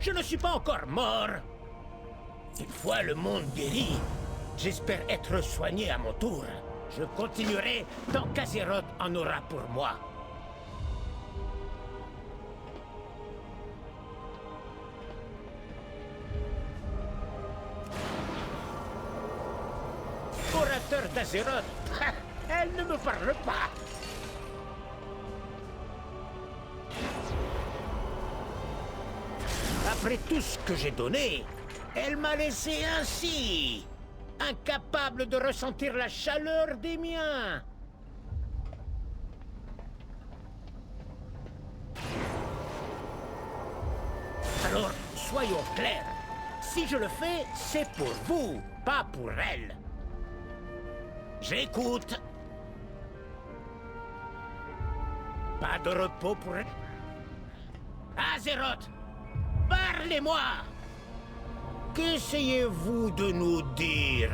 Je ne suis pas encore mort. Une fois le monde guéri, j'espère être soigné à mon tour. Je continuerai tant qu'Azeroth en aura pour moi. Orateur d'Azeroth, elle ne me parle pas. Après tout ce que j'ai donné, elle m'a laissé ainsi, incapable de ressentir la chaleur des miens. Alors, soyons clairs. Si je le fais, c'est pour vous, pas pour elle. J'écoute. Pas de repos pour elle. Azeroth, parlez-moi. Qu'essayez-vous de nous dire?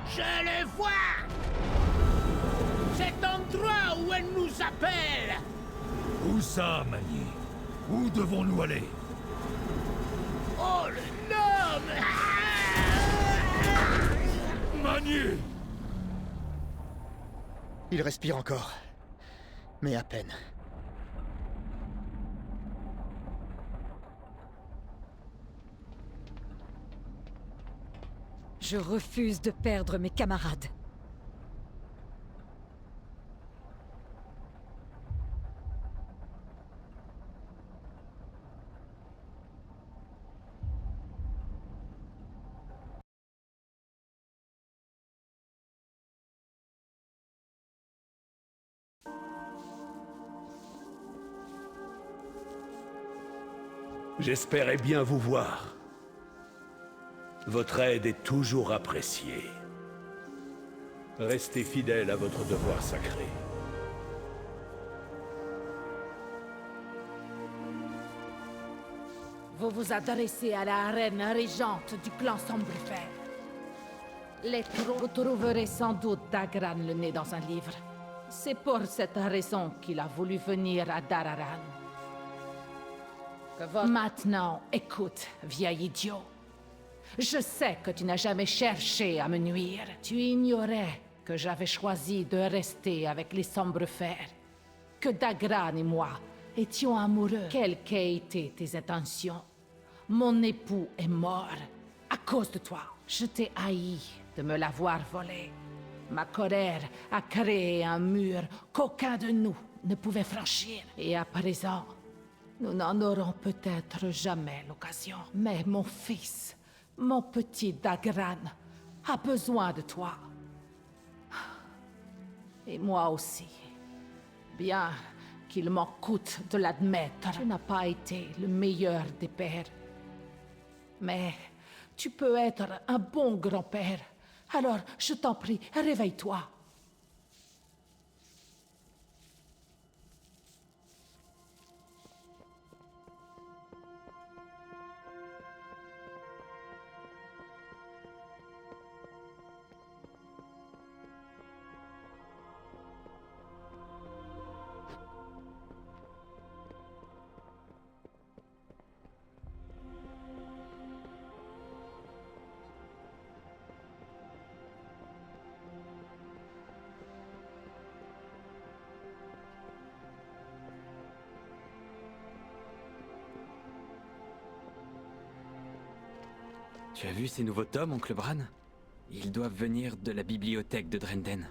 Je le vois! Cet endroit où elle nous appelle! Où ça, Magni? Où devons-nous aller? Oh, l'homme! Magni! Il respire encore, mais à peine. Je refuse de perdre mes camarades. J'espérais bien vous voir. Votre aide est toujours appréciée. Restez fidèle à votre devoir sacré. Vous vous adressez à la reine régente du clan Sombrefer. Vous trouverez sans doute Dagran le nez dans un livre. C'est pour cette raison qu'il a voulu venir à Dararan. Maintenant, écoute, vieil idiot. Je sais que tu n'as jamais cherché à me nuire. Tu ignorais que j'avais choisi de rester avec les Sombrefer. Que Dagran et moi étions amoureux. Quelles qu'aient été tes intentions, mon époux est mort à cause de toi. Je t'ai haï de me l'avoir volé. Ma colère a créé un mur qu'aucun de nous ne pouvait franchir. Et à présent, nous n'en aurons peut-être jamais l'occasion. Mais mon fils, mon petit Dagran, a besoin de toi. Et moi aussi. Bien qu'il m'en coûte de l'admettre, tu n'as pas été le meilleur des pères. Mais tu peux être un bon grand-père. Alors, je t'en prie, réveille-toi. Tu as vu ces nouveaux tomes, oncle Bran? Ils doivent venir de la bibliothèque de Drenden.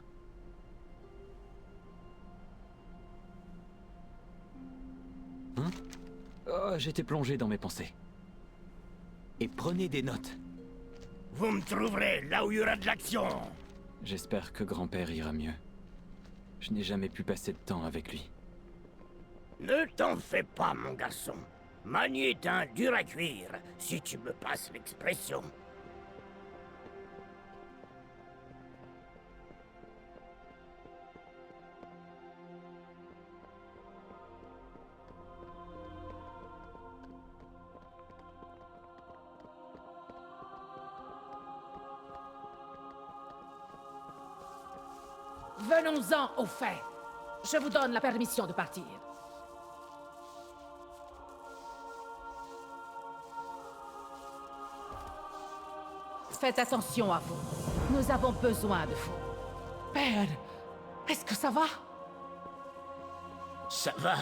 Hein? Oh, j'étais plongé dans mes pensées. Et prenez des notes. Vous me trouverez là où il y aura de l'action. J'espère que grand-père ira mieux. Je n'ai jamais pu passer de temps avec lui. Ne t'en fais pas, mon garçon. Magni est un dur à cuire, si tu me passes l'expression. Venons-en au fait. Je vous donne la permission de partir. Faites attention à vous. Nous avons besoin de vous. Père, est-ce que ça va? Ça va,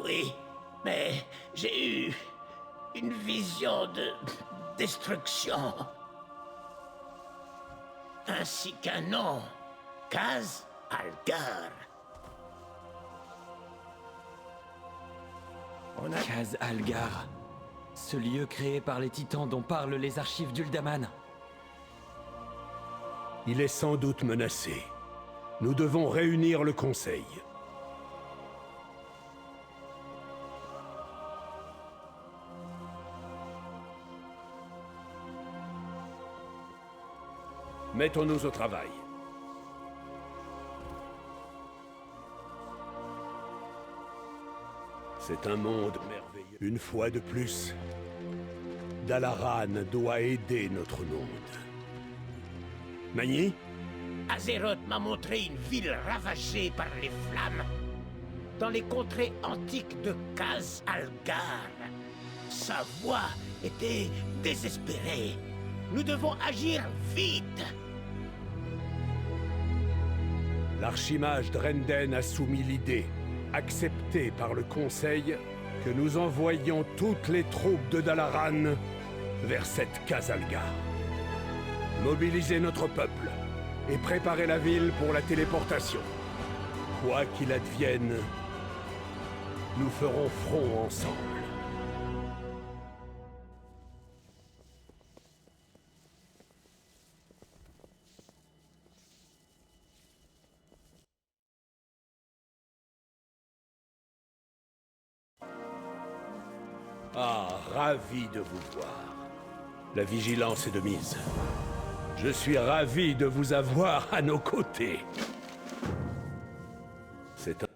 oui. Mais j'ai eu une vision de destruction. Ainsi qu'un nom. Kaz Algar. On a... Kaz Algar. Ce lieu créé par les titans dont parlent les archives d'Uldaman. Il est sans doute menacé. Nous devons réunir le Conseil. Mettons-nous au travail. C'est un monde merveilleux. Une fois de plus, Dalaran doit aider notre monde. Magni? Azeroth m'a montré une ville ravagée par les flammes. Dans les contrées antiques de Kaz Algar. Sa voix était désespérée. Nous devons agir vite. L'archimage Drenden a soumis l'idée, acceptée par le Conseil, que nous envoyions toutes les troupes de Dalaran vers cette Kaz Algar. Mobilisez notre peuple et préparez la ville pour la téléportation. Quoi qu'il advienne, nous ferons front ensemble. Ah, ravi de vous voir. La vigilance est de mise. Je suis ravi de vous avoir à nos côtés. C'est un...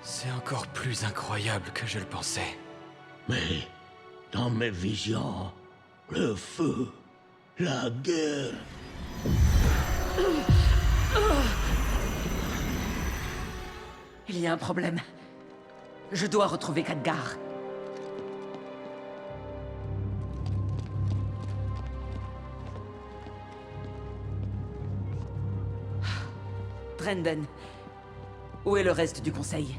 C'est encore plus incroyable que je le pensais. Mais dans mes visions, le feu, la guerre... Il y a un problème. Je dois retrouver Khadgar. Drenden, où est le reste du conseil?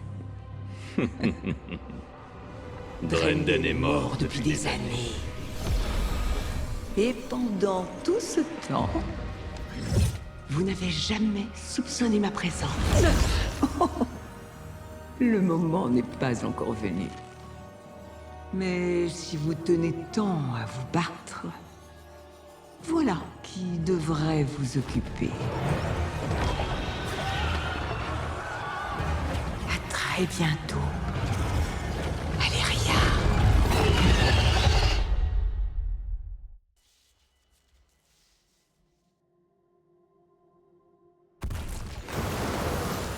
Drenden est mort depuis des années. Et pendant tout ce temps, vous n'avez jamais soupçonné ma présence. Le moment n'est pas encore venu. Mais si vous tenez tant à vous battre, voilà qui devrait vous occuper. À très bientôt. Aléria.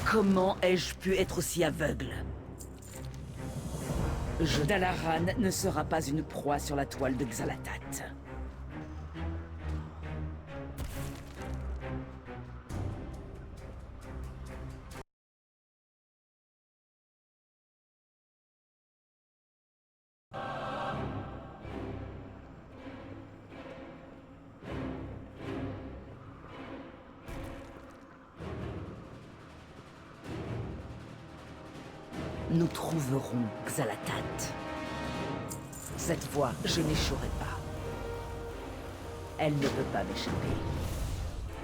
Comment ai-je pu être aussi aveugle? Dalaran ne sera pas une proie sur la toile de Xalatat. Nous trouverons Xalatat. Cette fois, je n'échouerai pas. Elle ne peut pas m'échapper.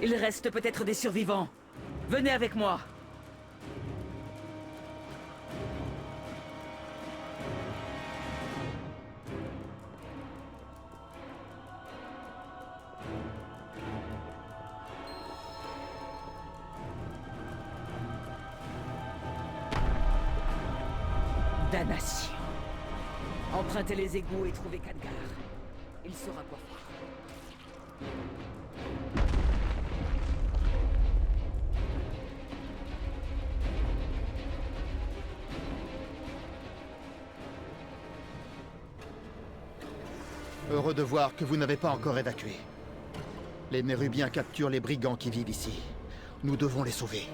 Il reste peut-être des survivants. Venez avec moi. Damnation. Empruntez les égouts et trouvez Khadgar. Il saura quoi faire. Heureux de voir que vous n'avez pas encore évacué. Les Nérubiens capturent les brigands qui vivent ici. Nous devons les sauver.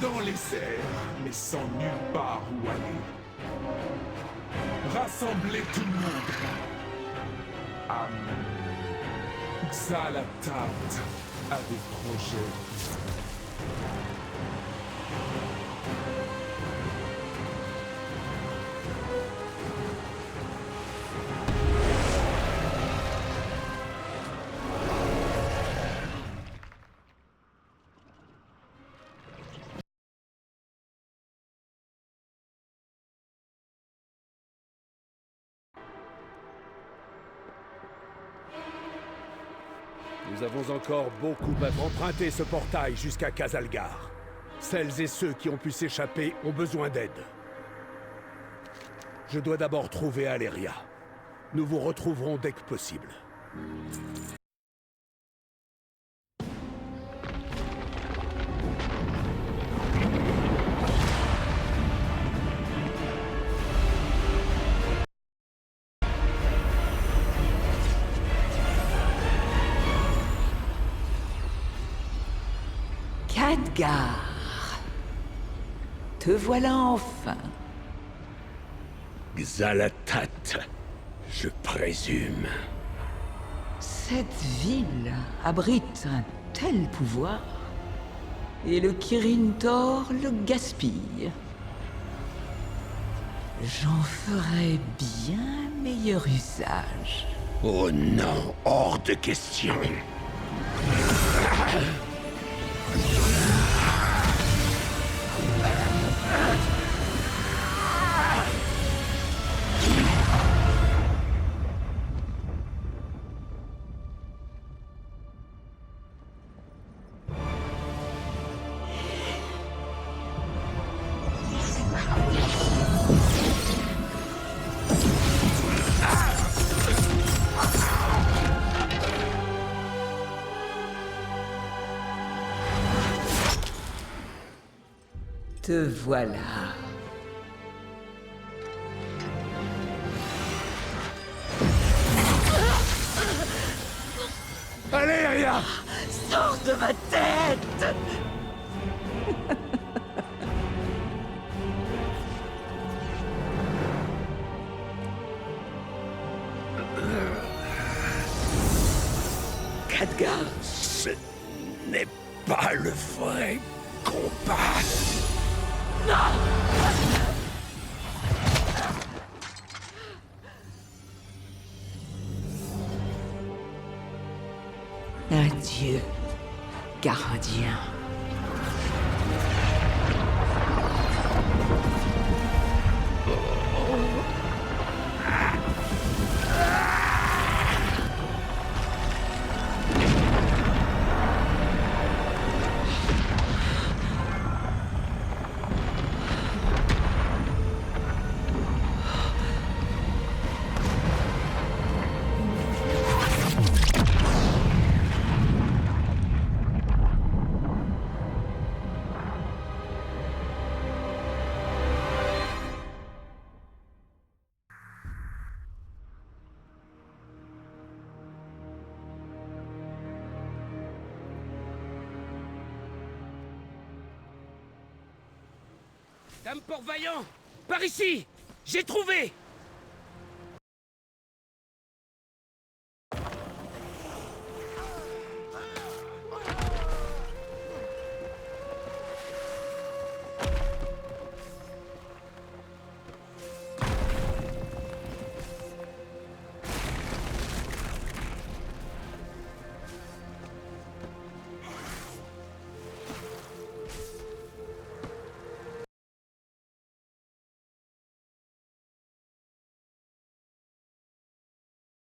Dans les airs, mais sans nulle part où aller. Rassemblez tout le monde. Xalatat a des projets. Nous avons encore beaucoup à emprunter ce portail jusqu'à Kazalgar. Celles et ceux qui ont pu s'échapper ont besoin d'aide. Je dois d'abord trouver Aléria. Nous vous retrouverons dès que possible. Khadgar. Te voilà enfin. Xalatat, je présume. Cette ville abrite un tel pouvoir. Et le Kirin Tor le gaspille. J'en ferai bien meilleur usage. Oh non, hors de question. Te voilà. Aléria! Sors de ma tête! Khadgar. Ce n'est pas le vrai combat. Adieu, gardien. Dame Port-Vaillant, par ici! J'ai trouvé!